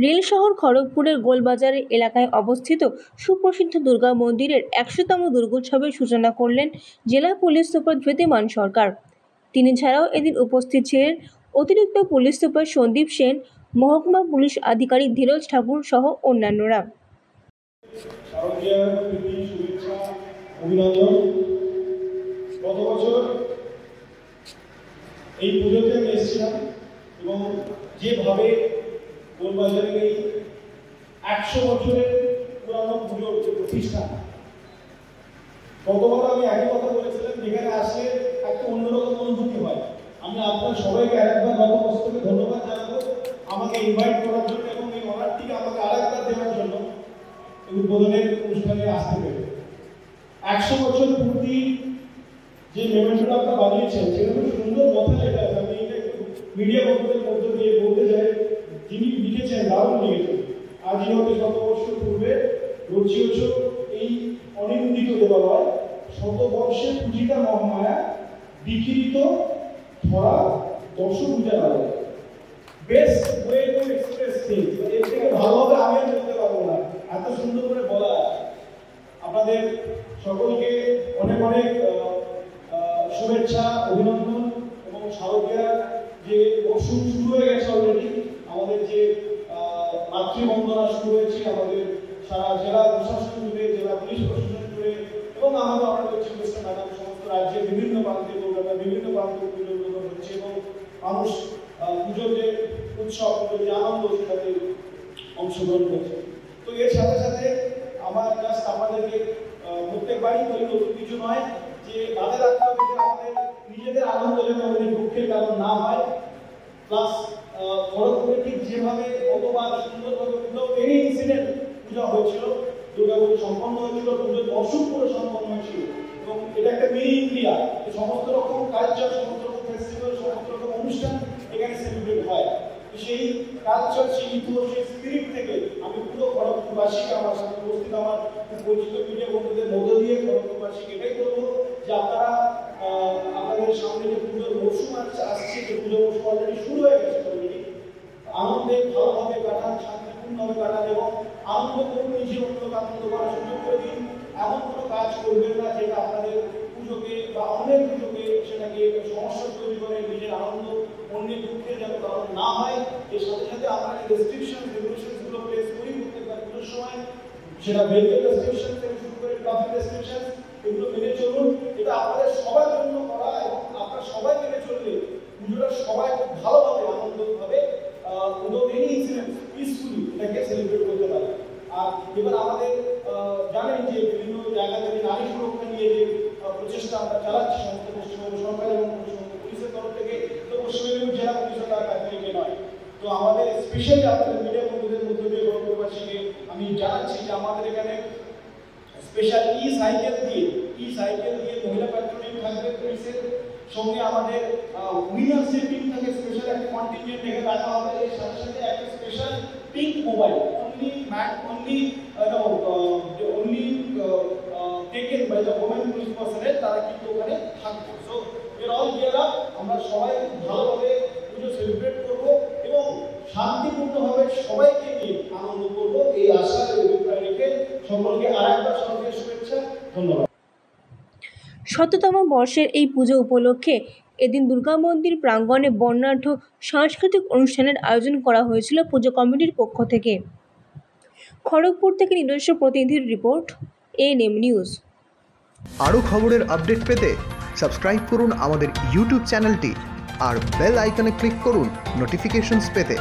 Rail শহর খড়গপুরের গোলবাজার এলাকায় অবস্থিত সুপ্রসিদ্ধ দুর্গা মন্দিরের ১০০তম দুর্গোৎসবের সূচনা করলেন জেলা পুলিশ সুপার ধৃতিমান সরকার। তিনি ছাড়াও এদিন উপস্থিত ছিলেন অতিরিক্ত পুলিশ সুপার সন্দীপ সেন, মহকুমা পুলিশ আধিকারিক ধীরজ ঠাকুর সহ অন্যান্যরা। গত বছর এই পুজোতে আমি এসেছিলাম এবং যেভাবে গোলবাজারের এই ১০০ বছরের পুরানো পুজোর প্রতিষ্ঠান, গতবার আমি একই কথা বলেছিলাম, যেখানে আসলে একটা অন্যরকম অনুভূতি হয়। আমি আপনার সবাইকে আরেকবার গতবছরকে ধন্যবাদ জানাবো আমাকে ইনভাইট করার জন্য এবং এই অনারটিকে আমাকে আরেকবার দেওয়ার জন্য উদ্বোধনের অনুষ্ঠানে আসতে পেরে। ১০০ বছর পূর্তি যে মেমোরিয়ালটা আপনারা বানিয়েছেন সেটা খুব সুন্দর কথা লেখা আছে। আমি এটা একটু মিডিয়া বন্ধুদের মধ্য দিয়ে বলতে চাই, যিনি লিখেছেন দারুণ লিখেছেন। আজই হতে ১০০ বছর পূর্বে রচিয়েছ এই অনিন্দিত দেবালয়, শতবর্ষে পূজিতা মহামায়া বিকিরিত ধরা দশভুজালয়। Best way to express things, এর থেকে ভালোভাবে আমি বলতে পারবো না, এত সুন্দর করে বলা। আপনাদের সকলকে অনেক অনেক শুভেচ্ছা, অভিনন্দন এবং শারদীয়ার যে মরশুম শুরু হয়ে গেছে অলরেডি, আমাদের যে মাতৃবন্দনা শুরু হয়েছে আমাদের সারা জেলা প্রশাসন জুড়ে, জেলা পুলিশ প্রশাসন জুড়ে এবং আমাদের আপনাদের চিফ মিনিস্টার ম্যাডাম সমস্ত রাজ্যের বিভিন্ন প্রান্তে কলকাতা বিভিন্ন প্রান্তে পুজো উদ্বোধন হচ্ছে এবং মানুষ পুজোর যে উৎসব, পুজোর যে আনন্দ সেটাতে অংশগ্রহণ করছে। তো এর সাথে সাথে আমার জাস্ট আপনাদেরকে প্রত্যেকবারই বলি, নতুন কিছু নয়, যে তাদের রাখতে হবে যে আমাদের নিজেদের আনন্দ যেন আমাদের দুঃখের কারণ না হয়। প্লাস খড়গপুরে ঠিক যেভাবে গতবার সুন্দরভাবে পুজো এই ইনসিডেন্ট পূজা হয়েছিল, দুর্গা পুজো সম্পন্ন হয়েছিল, পুজোর দর্শক করে সম্পন্ন হয়েছিল এবং এটা একটা মিনি ইন্ডিয়া, সমস্ত রকম কালচার, সমস্ত রকম ফেস্টিভ্যাল, সমস্ত রকম অনুষ্ঠান এখানে সেলিব্রেট হয়। সেই কালচার, সেই ইতিহাস, সেই স্পিরিট থেকে আমি পুরো খড়গপুরবাসীকে, আমার সাথে উপস্থিত আমার পরিচিত মিডিয়া বন্ধুদের মধ্য দিয়ে খড়গপুরবাসীকে এটাই বলবো যে আপনারা আপনাদের সামনে যে পুজোর মরশুম আসছে, যে পুজোর মরশুম অলরেডি শুরু হয়ে গেছে, অলরেডি আনন্দে ভালোভাবে কাটান, শান্তিপূর্ণভাবে কাটান এবং আনন্দ করুন, নিজে অন্যকে আনন্দ করার সুযোগ করে দিন। এমন কোনো কাজ করবেন না যেটা আপনাদের পুজোকে বা অন্যের পুজোকে সেটাকে সমস্যা তৈরি করে, নিজের আনন্দ অন্যের দুঃখের যেন কারণ না হয়। এর সাথে সাথে আমরা যে রেস্ট্রিকশন রেগুলেশনগুলো প্লেস করি প্রত্যেকবার পুজোর সময়, সেটা ভেহিকল রেস্ট্রিকশন থেকে শুরু করে ট্রাফিক রেস্ট্রিকশন, এগুলো মেনে চলুন। এটা আপনাদের সবার জন্য করা এবং আপনারা সবাই মেনে চললে পুজোটা সবাই খুব ভালোভাবে আনন্দভাবে উইদাউট এনি ইনসিডেন্ট পিসফুলি এটাকে সেলিব্রেট করতে পারে। আর এবার আমাদের জানেন যে বিভিন্ন জায়গা থেকে নারী সুরক্ষা নিয়ে যে প্রচেষ্টা আমরা চালাচ্ছি সমস্ত পশ্চিমবঙ্গ সরকার এবং পশ্চিমবঙ্গ পুলিশের তরফ থেকে, তো পশ্চিমবঙ্গ জেলা পুলিশের তার কাছে নয়। তো আমাদের স্পেশালি আপনাদের মিডিয়া বন্ধুদের মধ্যে দিয়ে খড়গপুরবাসীকে আমি জানাচ্ছি যে আমাদের এখানে স্পেশাল ই সাইকেল দিয়ে মহিলা প্যাট্রোলিং থাকবে পুলিশের সঙ্গে, আমাদের উইনার্স যে টিম থাকে স্পেশাল একটা কন্টিনজেন্ট এখানে রাখা হবে। এর সাথে সাথে একটা special pink mobile only taken by the women police personnel, তারা কিন্তু ওখানে থাকবে। সো এর অল গিয়ার আপ, আমরা সবাই ভালোভাবে পুজো সেলিব্রেট করব এবং শান্তিপূর্ণভাবে সবাইকে নিয়ে আনন্দ করব, এই আশা অভিপ্রায় রেখে সকলকে আরেকবার সবাইকে শুভেচ্ছা, ধন্যবাদ। ১০০তম বর্ষের এই পুজো উপলক্ষে এদিন দুর্গা মন্দির প্রাঙ্গণে বর্ণাঢ্য সাংস্কৃতিক অনুষ্ঠানের আয়োজন করা হয়েছিল পুজো কমিটির পক্ষ থেকে। খড়গপুর থেকে নিজস্ব প্রতিনিধির রিপোর্ট, এএনএম নিউজ। আরও খবরের আপডেট পেতে সাবস্ক্রাইব করুন আমাদের ইউটিউব চ্যানেলটি আর বেল আইকনে ক্লিক করুন নোটিফিকেশনস পেতে।